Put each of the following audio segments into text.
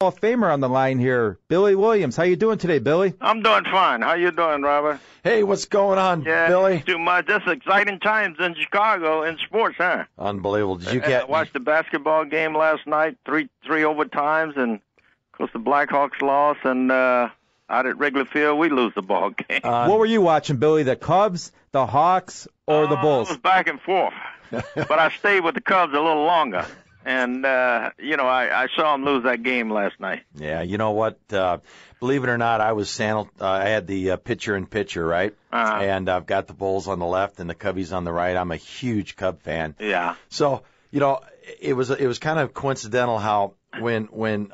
Hall of Famer on the line here, Billy Williams. How you doing today, Billy? I'm doing fine. How you doing, Robert? Hey, what's going on, Billy? Too much. That's exciting times in Chicago in sports, huh? Unbelievable. Did you I watched the basketball game last night, three overtimes, and of course the Blackhawks lost, and out at Wrigley Field we lose the ball game. What were you watching, Billy? The Cubs, the Hawks, or the Bulls? It was back and forth, but I stayed with the Cubs a little longer. And, I saw him lose that game last night. Yeah, you know what? Believe it or not, I was I had the pitcher-in-pitcher, right? And I've got the Bulls on the left and the Cubbies on the right. I'm a huge Cub fan. Yeah. So, it was kind of coincidental how when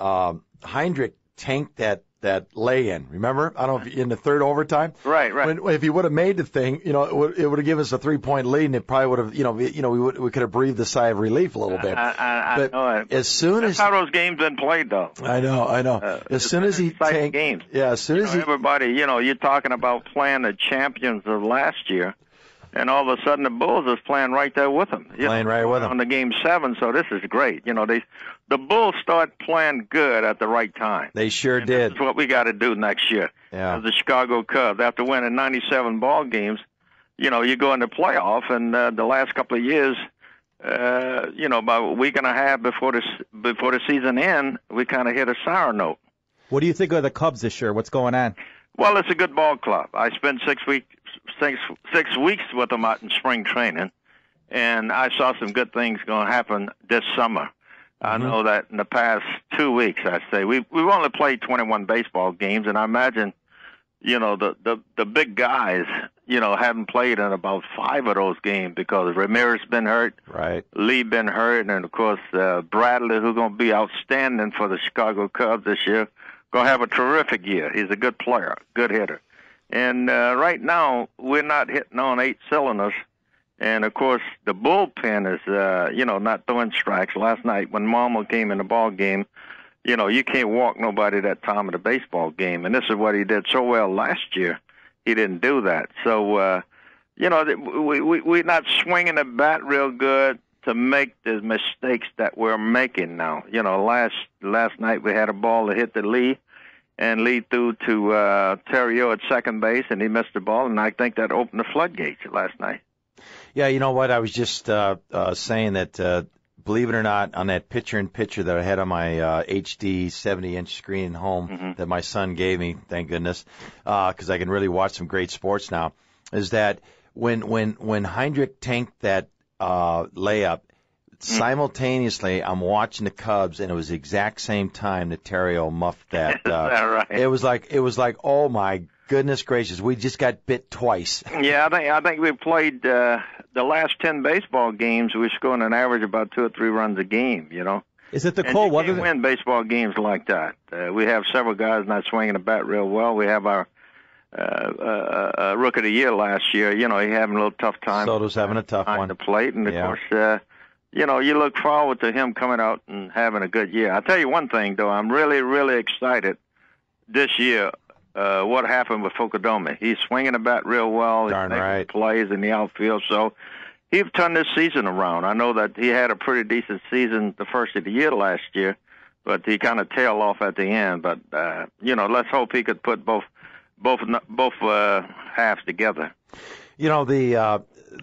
Heinrich tanked that lay-in, remember? I don't know, in the third overtime. Right. If he would have made the thing, it would have given us a 3-point lead, and it probably would have, we could have breathed a sigh of relief a little bit. I know it. That's how those games been played, though. I know. As soon as he tanked games. Yeah, as soon as everybody, you're talking about playing the champions of last year. And all of a sudden, the Bulls is playing right there with them. On the Game 7, so this is great. The Bulls start playing good at the right time. They sure did. That's what we got to do next year. Yeah. As the Chicago Cubs, after winning 97 ball games, you go into playoff, and the last couple of years, about a week and a half before the season end, we kind of hit a sour note. What do you think of the Cubs this year? What's going on? Well, it's a good ball club. I spent 6 weeks with them out in spring training, and I saw some good things going to happen this summer. I know that in the past 2 weeks, I'd say we've only played 21 baseball games, and I imagine, the big guys, haven't played in about 5 of those games because Ramirez been hurt, right? Lee been hurt, and of course Bradley, who's going to be outstanding for the Chicago Cubs this year, going to have a terrific year. He's a good player, good hitter. And right now, we're not hitting on 8 cylinders. And, of course, the bullpen is, not throwing strikes. Last night when Marmol came in the ball game, you can't walk nobody that time of the baseball game. And this is what he did so well last year. He didn't do that. So, we're not swinging the bat real good to make the mistakes that we're making now. Last night we had a ball that hit the Lee. And Lee threw to Theriot at second base, and he missed the ball, and I think that opened the floodgates last night. Yeah, you know what? I was just saying that, believe it or not, on that pitcher-in-pitcher that I had on my HD 70-inch screen at home that my son gave me, thank goodness, because I can really watch some great sports now, is that when Heinrich tanked that layup, simultaneously, I'm watching the Cubs, and it was the exact same time that Theriot muffed that. Is that right? It was like, oh my goodness gracious, we just got bit twice. Yeah, I think we played the last 10 baseball games. We scored an average about 2 or 3 runs a game. Is it the cold cold weather? weather? You can't win baseball games like that. We have several guys not swinging the bat real well. We have our Rookie of the Year last year. He having a little tough time. Soto's having a tough one. On the plate, and of course. You look forward to him coming out and having a good year. I'll tell you one thing, though. I'm really, really excited this year what happened with Fukudome. He's swinging the bat real well. Darn right. He plays in the outfield. So he's turned this season around. I know that he had a pretty decent season the first of the year last year, but he kind of tailed off at the end. But, let's hope he could put both halves together. The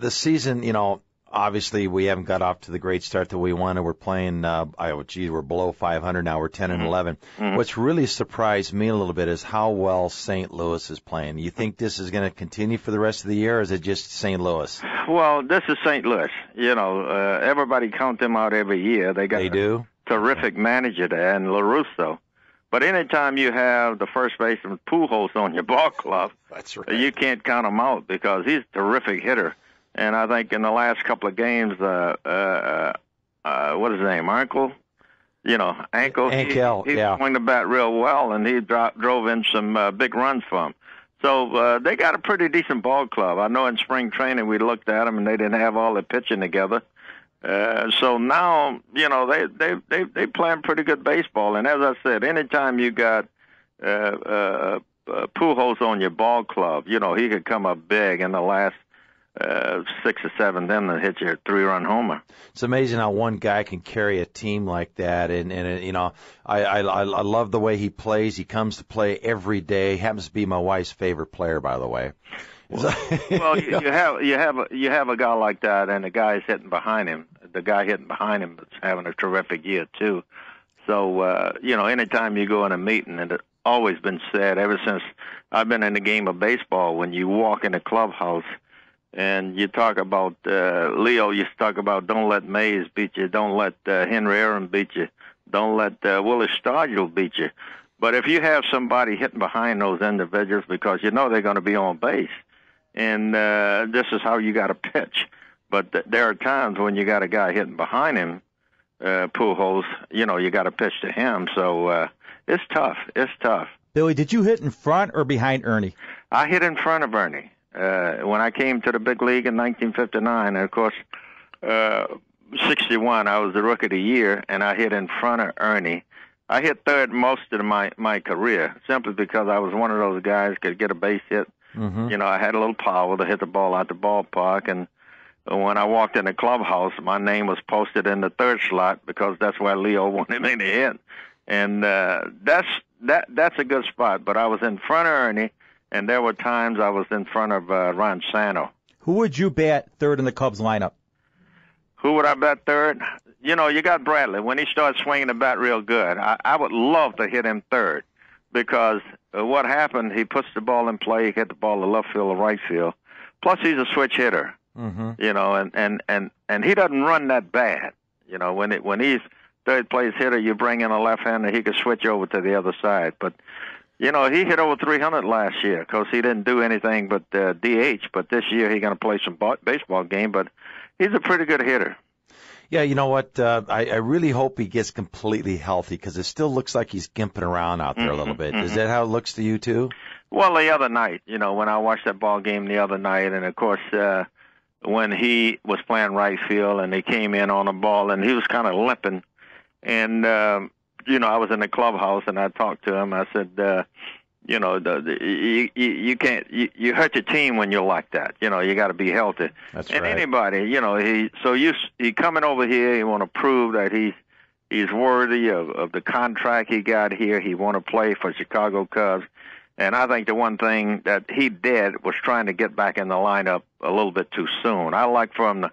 season, obviously, we haven't got off to the great start that we wanted. We're playing, we're below 500 now. We're 10 and 11. What's really surprised me a little bit is how well St. Louis is playing. You think this is going to continue for the rest of the year, or is it just St. Louis? Well, this is St. Louis. Everybody count them out every year. They do. Terrific manager there, and LaRusso. But anytime you have the first baseman Pujols on your ball club, that's right. You can't count him out because he's a terrific hitter. And I think in the last couple of games, what is his name, Ankle? Ankel, he swung the bat real well, and he drove in some big runs for him. So they got a pretty decent ball club. I know in spring training we looked at them, and they didn't have all the pitching together. So now, they playing pretty good baseball. And as I said, anytime you got Pujols on your ball club, he could come up big in the last 6 or 7 then to hit your 3-run homer. It's amazing how one guy can carry a team like that, and I love the way he plays. He comes to play every day. Happens to be my wife's favorite player, by the way. Well, you have a guy like that, and the guy's hitting behind him. The guy hitting behind him is having a terrific year too. So anytime you go in a meeting, and it's always been said ever since I've been in the game of baseball, when you walk in a clubhouse and you talk about Leo used to talk about, don't let Mays beat you, don't let Henry Aaron beat you, don't let Willie Stargell beat you. But if you have somebody hitting behind those individuals, because you know they're going to be on base, and this is how you got to pitch. But there are times when you got a guy hitting behind him, Pujols, you got to pitch to him. So it's tough. It's tough. Billy, did you hit in front or behind Ernie? I hit in front of Ernie. When I came to the big league in 1959, and of course, 61, I was the Rookie of the Year, and I hit in front of Ernie. I hit third most of my career, simply because I was one of those guys could get a base hit. Mm-hmm. I had a little power to hit the ball out the ballpark, and when I walked in the clubhouse, my name was posted in the third slot because that's where Leo wanted me to hit. And that's a good spot. But I was in front of Ernie, and there were times I was in front of Ron Santo. Who would you bat third in the Cubs lineup? Who would I bat third? You got Bradley. When he starts swinging the bat real good, I would love to hit him third, because what happened, he puts the ball in play, he hit the ball to left field or right field. Plus, he's a switch hitter, and he doesn't run that bad. When he's third place hitter, you bring in a left-hander, he could switch over to the other side. But, he hit over 300 last year because he didn't do anything but DH. But this year he's going to play some baseball game, but he's a pretty good hitter. Yeah, you know what? I really hope he gets completely healthy, because it still looks like he's gimping around out there a little bit. Is that how it looks to you, too? Well, the other night, when I watched that ball game the other night, and, of course, when he was playing right field and they came in on the ball, and he was kind of limping, and, I was in the clubhouse, and I talked to him. I said, you can't, you hurt your team when you're like that. You got to be healthy. That's and right. Anybody, he coming over here, he want to prove that he's worthy of the contract he got here. He want to play for Chicago Cubs. And I think the one thing that he did was trying to get back in the lineup a little bit too soon. I like from the,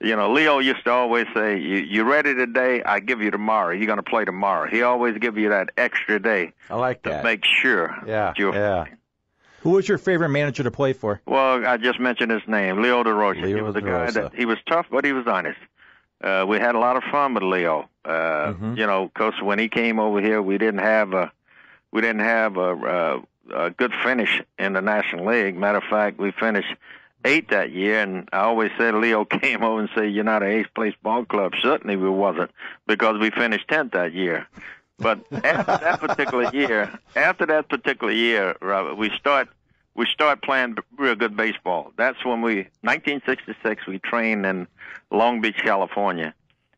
Leo used to always say, you ready today? I give you tomorrow. You're going to play tomorrow. He always give you that extra day. I like that. To make sure. Yeah. Who was your favorite manager to play for? Well, I just mentioned his name, Leo DeRosa. He was a guy that he was tough, but he was honest. We had a lot of fun with Leo. Because when he came over here, we didn't have a good finish in the National League. Matter of fact, we finished 8th that year, and I always said Leo came over and said, "You're not an 8th place ball club." Certainly we wasn't, because we finished 10th that year. But after that particular year, Robert, we start playing real good baseball. That's when 1966, we trained in Long Beach, California.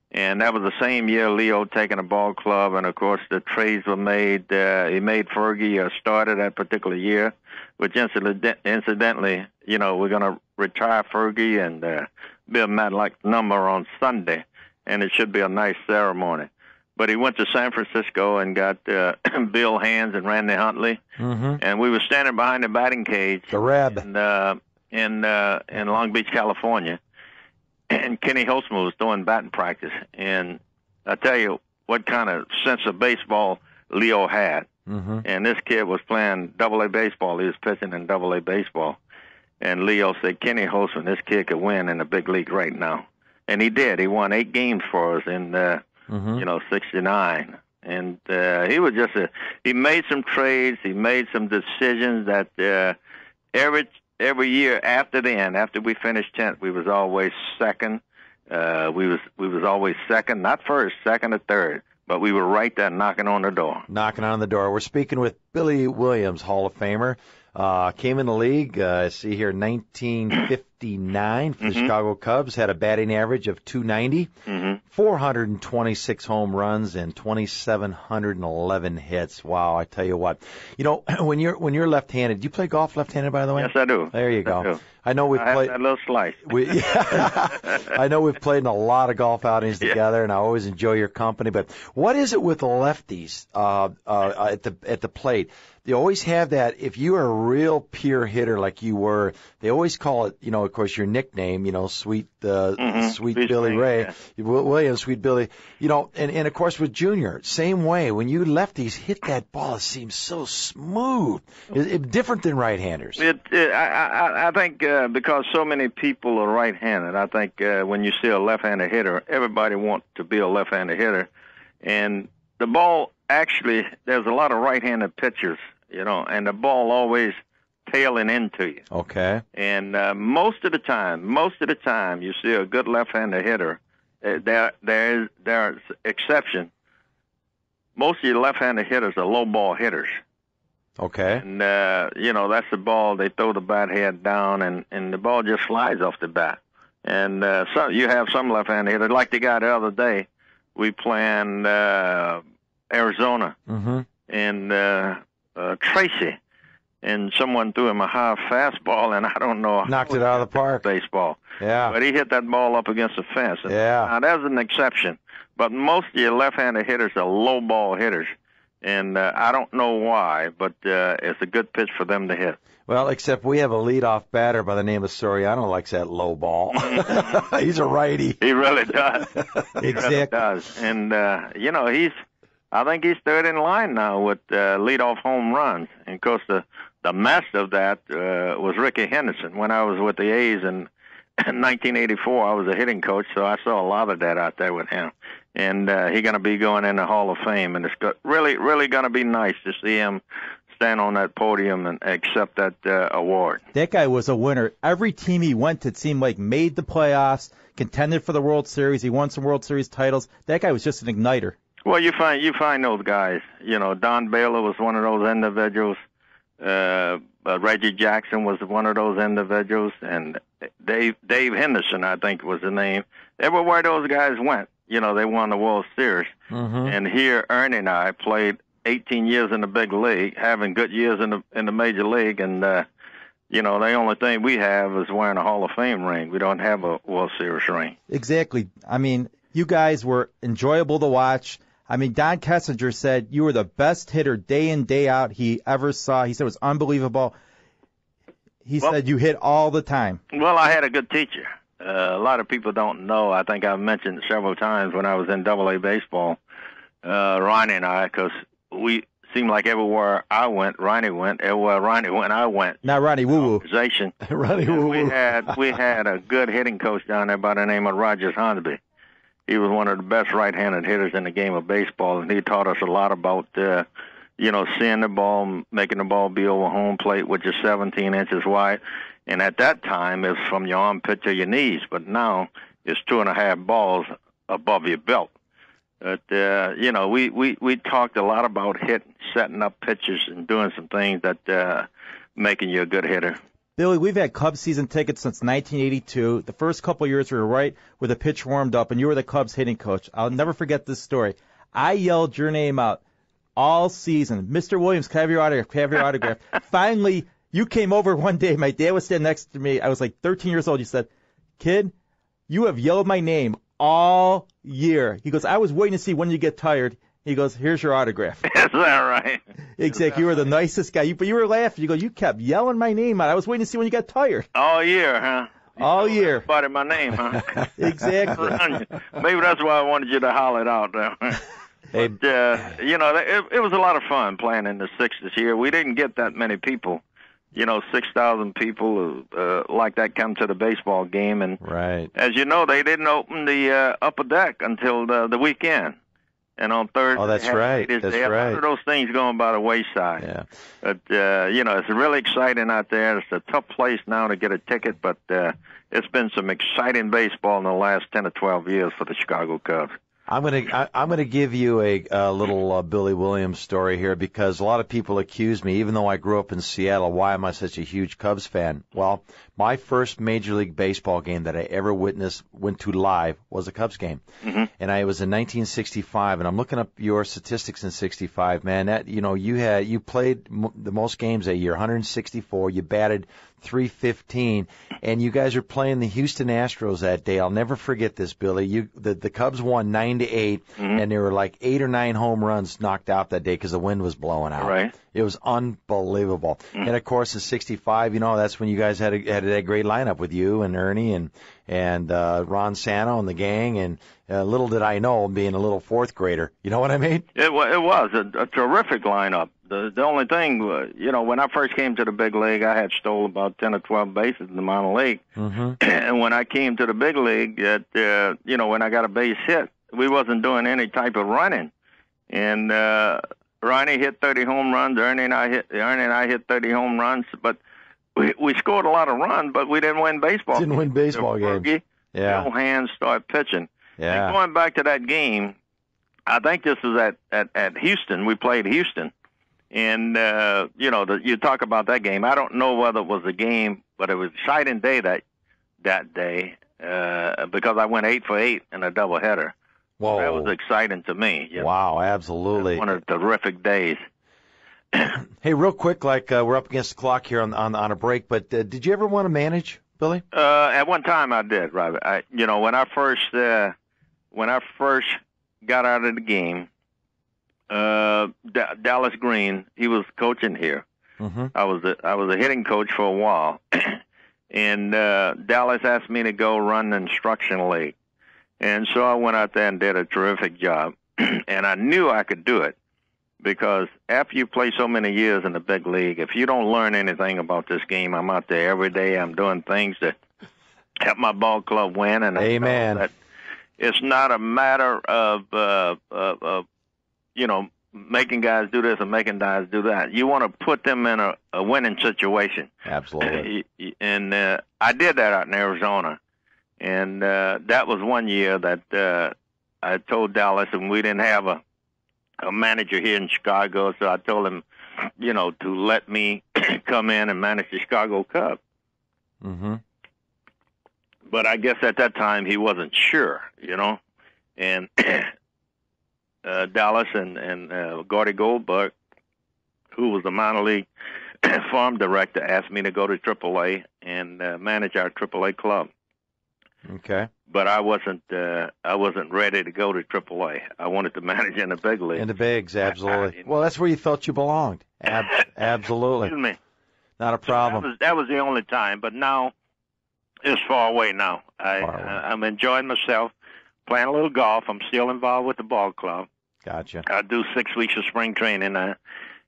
And that was the same year Leo taking a ball club, and of course the trades were made. He made Fergie started that particular year, which incidentally, we're going to retire Fergie and Bill Matlack's number on Sunday, and it should be a nice ceremony. But he went to San Francisco and got Bill Hands and Randy Huntley, and we were standing behind the batting cage, the Reb, in Long Beach, California. And Kenny Holtzman was doing batting practice. And I tell you what kind of sense of baseball Leo had. And this kid was playing Double-A baseball. He was pitching in Double-A baseball. And Leo said, "Kenny Holtzman, this kid could win in the big league right now." And he did. He won 8 games for us in, 69. And he was just he made some trades. He made some decisions that every year after the end, after we finished 10th, we was always second. We was always second, not first, second or third, but we were right there knocking on the door. Knocking on the door. We're speaking with Billy Williams, Hall of Famer. Came in the league, I see here, 1959 for the Chicago Cubs. Had a batting average of 290, 426 home runs, and 2,711 hits. Wow, I tell you what. You know, when you're left-handed, do you play golf left-handed, by the way? Yes, I do. There you go. I know we've played that little slice. I know we've played in a lot of golf outings together, and I always enjoy your company. But what is it with the lefties at the plate? They always have that. If you are a real pure hitter like you were, they always call it, you know, of course, your nickname, you know, Sweet Billy Ray, yeah. Williams, Sweet Billy, you know, and of course with Junior, same way. When you lefties hit that ball, it seems so smooth. It's different than right-handers. I think because so many people are right-handed, I think when you see a left-handed hitter, everybody wants to be a left-handed hitter, and the ball actually, there's a lot of right-handed pitchers. You know, and the ball always tailing into you. Okay. And most of the time, you see a good left-handed hitter. There's exception. Most of your left-handed hitters are low ball hitters. Okay. And you know, that's the ball. They throw the bat head down, and the ball just slides off the bat. And so you have some left-handed hitters, like the guy the other day. We playing Arizona, and Tracy, and someone threw him a high fastball, and I don't know how knocked it out of the park. Baseball. Yeah. But he hit that ball up against the fence. Yeah. Now, that's an exception. But most of your left-handed hitters are low ball hitters, and I don't know why, but it's a good pitch for them to hit. Well, except we have a leadoff batter by the name of Soriano likes that low ball. He's a righty. He really does. Exactly. He really does. And, you know, I think he's third in line now with leadoff home runs. And, of course, the master of that was Ricky Henderson. When I was with the A's in 1984, I was a hitting coach, so I saw a lot of that out there with him. And he's going to be going in the Hall of Fame. And it's really, really going to be nice to see him stand on that podium and accept that award. That guy was a winner. Every team he went to, it seemed like, made the playoffs, contended for the World Series. He won some World Series titles. That guy was just an igniter. Well, you find those guys. You know, Don Baylor was one of those individuals. Reggie Jackson was one of those individuals, and Dave Henderson, I think, was the name. Everywhere those guys went, you know, they won the World Series. And here, Ernie and I played 18 years in the big league, having good years in the major league, and you know, the only thing we have is wearing a Hall of Fame ring. We don't have a World Series ring. Exactly. I mean, you guys were enjoyable to watch. I mean, Don Kessinger said you were the best hitter day in, day out he ever saw. He said it was unbelievable. He said you hit all the time. Well, I had a good teacher. A lot of people don't know. I think I've mentioned several times when I was in AA baseball, Ronnie and I, because we seemed like everywhere I went, Ronnie went. Everywhere Ronnie went, I went. Not Ronnie Woo Woo. Ronnie Woo Woo. We had a good hitting coach down there by the name of Rogers Hansby. He was one of the best right-handed hitters in the game of baseball, and he taught us a lot about, you know, seeing the ball, making the ball be over home plate, which is 17 inches wide. And at that time, it's from your armpit to your knees, but now it's 2.5 balls above your belt. But, you know, we talked a lot about hitting, setting up pitches, and doing some things that making you a good hitter. Billy, we've had Cubs season tickets since 1982. The first couple of years we were right where the pitch warmed up, and you were the Cubs hitting coach. I'll never forget this story. I yelled your name out all season. Mr. Williams, can I have your autograph? Can I have your autograph? Finally, you came over one day. My dad was standing next to me. I was like 13 years old. You said, "Kid, you have yelled my name all year." He goes, "I was waiting to see when you get tired." He goes, "Here's your autograph." Is that right? Exactly. You were the nicest guy. But you were laughing. You go, "You kept yelling my name out. I was waiting to see when you got tired." All year, huh? All year. Everybody my name, huh? Exactly. Maybe that's why I wanted you to holler it out there. But, you know, it was a lot of fun playing in the 60s here. We didn't get that many people. You know, 6,000 people like that come to the baseball game. And right. As you know, they didn't open the upper deck until the weekend. And on Thursday, oh, that's right. That's right. A lot of those things going by the wayside. Yeah. But, you know, it's really exciting out there. It's a tough place now to get a ticket, but it's been some exciting baseball in the last 10 or 12 years for the Chicago Cubs. I'm gonna give you a little Billy Williams story here, because a lot of people accuse me, even though I grew up in Seattle, why am I such a huge Cubs fan? Well, my first Major League Baseball game that I ever went to live was a Cubs game, and it was in 1965. And I'm looking up your statistics in '65, man. That you played the most games that year, 164. You batted .315, and you guys are playing the Houston Astros that day. I'll never forget this, Billy. The Cubs won 9-8, and there were like 8 or 9 home runs knocked out that day because the wind was blowing out. Right. It was unbelievable. And of course, in '65, that's when you guys had a great lineup with you and Ernie and Ron Sano and the gang. And little did I know, being a little fourth grader. You know what I mean? It was a terrific lineup. The only thing, when I first came to the big league, I had stole about 10 or 12 bases in the minor league. And when I came to the big league, when I got a base hit, we wasn't doing any type of running. And Ronnie hit 30 home runs. Ernie and I hit 30 home runs. But we scored a lot of runs, but we didn't win baseball. Didn't win baseball games. Yeah. No hands start pitching. Yeah. And going back to that game, I think this was at Houston. We played Houston. And, you talk about that game. I don't know whether it was a game, but it was an exciting day that day because I went 8 for 8 in a doubleheader. Whoa. That was exciting to me. Wow, absolutely. One of the terrific days. Hey, real quick, we're up against the clock here on a break, but did you ever want to manage, Billy? At one time I did, Robert. When I first got out of the game, Dallas Green, he was coaching here. I was a hitting coach for a while, and Dallas asked me to go run the instruction league, and so I went out there and did a terrific job, and I knew I could do it because after you play so many years in the big league, if you don't learn anything about this game, I'm out there every day. I'm doing things that help my ball club win, and amen. That it's not a matter of making guys do this and making guys do that. You want to put them in a winning situation. Absolutely. And I did that out in Arizona. And that was one year that I told Dallas, and we didn't have a manager here in Chicago, so I told him, to let me come in and manage the Chicago Cubs. But I guess at that time he wasn't sure, and Dallas and Gordy Goldberg, who was the minor league farm director, asked me to go to AAA and manage our AAA club. Okay. But I wasn't ready to go to AAA. I wanted to manage in the big league. In the bigs, absolutely. Well, that's where you felt you belonged. Absolutely. Excuse me. Not a problem. So that was the only time. But now it's far away now. I'm enjoying myself, playing a little golf. I'm still involved with the ball club. Gotcha. I do 6 weeks of spring training, and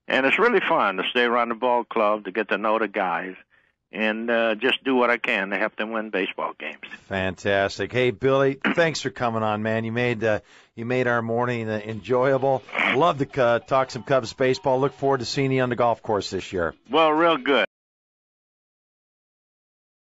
it's really fun to stay around the ball club, to get to know the guys, and just do what I can to help them win baseball games. Fantastic. Hey, Billy, thanks for coming on, man. You made our morning enjoyable. Love to talk some Cubs baseball. Look forward to seeing you on the golf course this year. Well, real good.